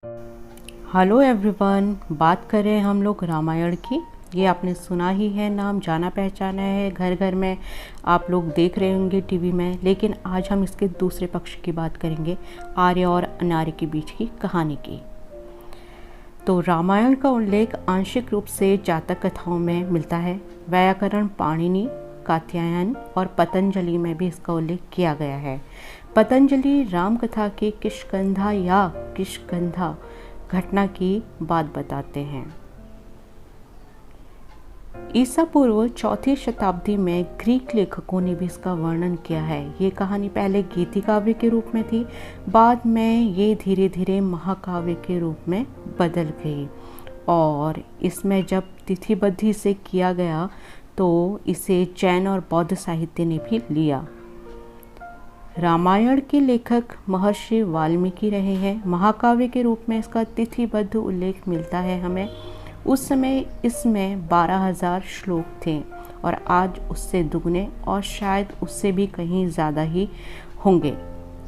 Hello everyone, बात करें हम लोग रामायण की। ये आपने सुना ही है, नाम जाना पहचाना है, घर घर में आप लोग देख रहे होंगे टीवी में। लेकिन आज हम इसके दूसरे पक्ष की बात करेंगे, आर्य और अनार्य के बीच की कहानी की। तो रामायण का उल्लेख आंशिक रूप से जातक कथाओं में मिलता है। व्याकरण पाणिनि, कात्यायन और पतंजलि में भी इसका उल्लेख किया गया है। पतंजलि राम कथा के किष्किंधा या किष्किंधा घटना की बात बताते हैं। ईसा पूर्व 4वीं शताब्दी में ग्रीक लेखकों ने भी इसका वर्णन किया है। ये कहानी पहले गीति काव्य के रूप में थी, बाद में ये धीरे धीरे महाकाव्य के रूप में बदल गई और इसमें जब तिथिबद्ध से किया गया तो इसे जैन और बौद्ध साहित्य ने भी लिया। रामायण के लेखक महर्षि वाल्मीकि रहे हैं। महाकाव्य के रूप में इसका तिथिबद्ध उल्लेख मिलता है हमें। उस समय इसमें 12,000 श्लोक थे और आज उससे दुगने और शायद उससे भी कहीं ज़्यादा ही होंगे,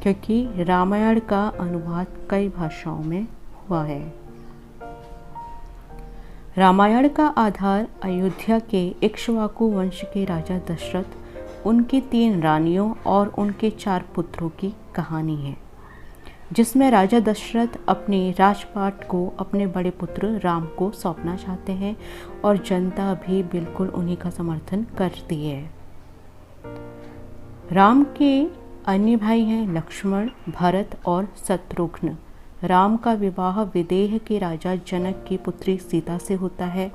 क्योंकि रामायण का अनुवाद कई भाषाओं में हुआ है। रामायण का आधार अयोध्या के इक्ष्वाकु वंश के राजा दशरथ, उनकी 3 रानियों और उनके 4 पुत्रों की कहानी है, जिसमें राजा दशरथ अपने राजपाट को अपने बड़े पुत्र राम को सौंपना चाहते हैं और जनता भी बिल्कुल उन्हीं का समर्थन करती है। राम के अन्य भाई हैं लक्ष्मण, भरत और शत्रुघ्न। राम का विवाह विदेह के राजा जनक की पुत्री सीता से होता है।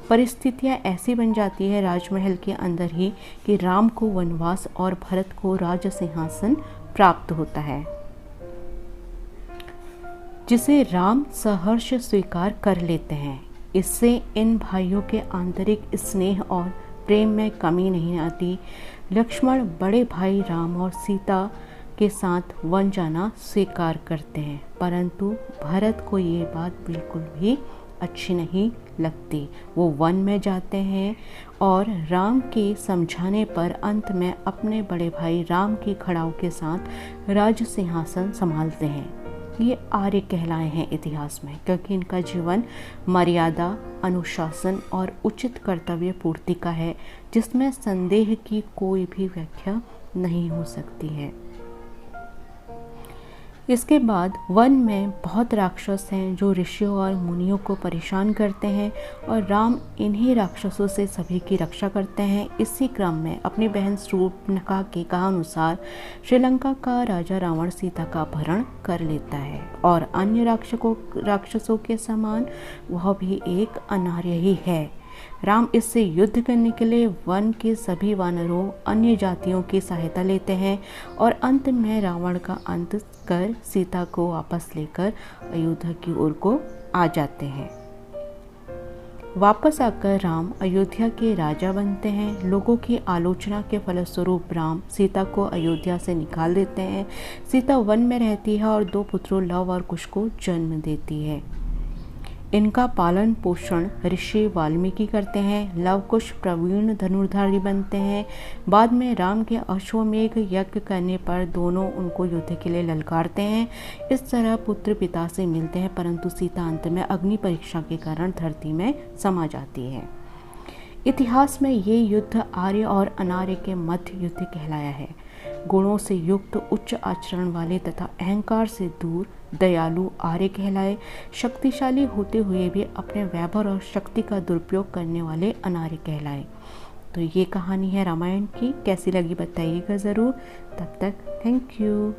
परिस्थितियां ऐसी बन जाती है राजमहल के अंदर ही कि राम को वनवास और भरत को राज सिंहासन प्राप्त होता है, जिसे राम सहर्ष स्वीकार कर लेते हैं। इससे इन भाइयों के आंतरिक स्नेह और प्रेम में कमी नहीं आती। लक्ष्मण बड़े भाई राम और सीता के साथ वन जाना स्वीकार करते हैं, परंतु भरत को ये बात बिल्कुल भी अच्छी नहीं लगती। वो वन में जाते हैं और राम के समझाने पर अंत में अपने बड़े भाई राम की खड़ाऊ के साथ राज सिंहासन संभालते हैं। ये आर्य कहलाए हैं इतिहास में, क्योंकि इनका जीवन मर्यादा, अनुशासन और उचित कर्तव्य पूर्ति का है, जिसमें संदेह की कोई भी व्याख्या नहीं हो सकती है। इसके बाद वन में बहुत राक्षस हैं जो ऋषियों और मुनियों को परेशान करते हैं और राम इन्हीं राक्षसों से सभी की रक्षा करते हैं। इसी क्रम में अपनी बहन शूर्पणखा के कहानुसार श्रीलंका का राजा रावण सीता का अपहरण कर लेता है और अन्य राक्षसों के समान वह भी एक अनार्य ही है। राम इससे युद्ध करने के लिए वन के सभी वानरों, अन्य जातियों की सहायता लेते हैं और अंत में रावण का अंत कर सीता को वापस लेकर अयोध्या की ओर को आ जाते हैं। वापस आकर राम अयोध्या के राजा बनते हैं। लोगों की आलोचना के फलस्वरूप राम सीता को अयोध्या से निकाल देते हैं। सीता वन में रहती है और 2 पुत्रों लव और कुश को जन्म देती है। इनका पालन पोषण ऋषि वाल्मीकि करते हैं। लव कुश प्रवीण धनुर्धारी बनते हैं। बाद में राम के अश्वमेघ यज्ञ करने पर दोनों उनको युद्ध के लिए ललकारते हैं। इस तरह पुत्र पिता से मिलते हैं, परंतु सीता अंत में अग्नि परीक्षा के कारण धरती में समा जाती है। इतिहास में ये युद्ध आर्य और अनार्य के मध्य युद्ध कहलाया है। गुणों से युक्त, उच्च आचरण वाले तथा अहंकार से दूर दयालु आर्य कहलाए। शक्तिशाली होते हुए भी अपने वैभव और शक्ति का दुरुपयोग करने वाले अनार्य कहलाए। तो ये कहानी है रामायण की। कैसी लगी बताइएगा ज़रूर। तब तक थैंक यू।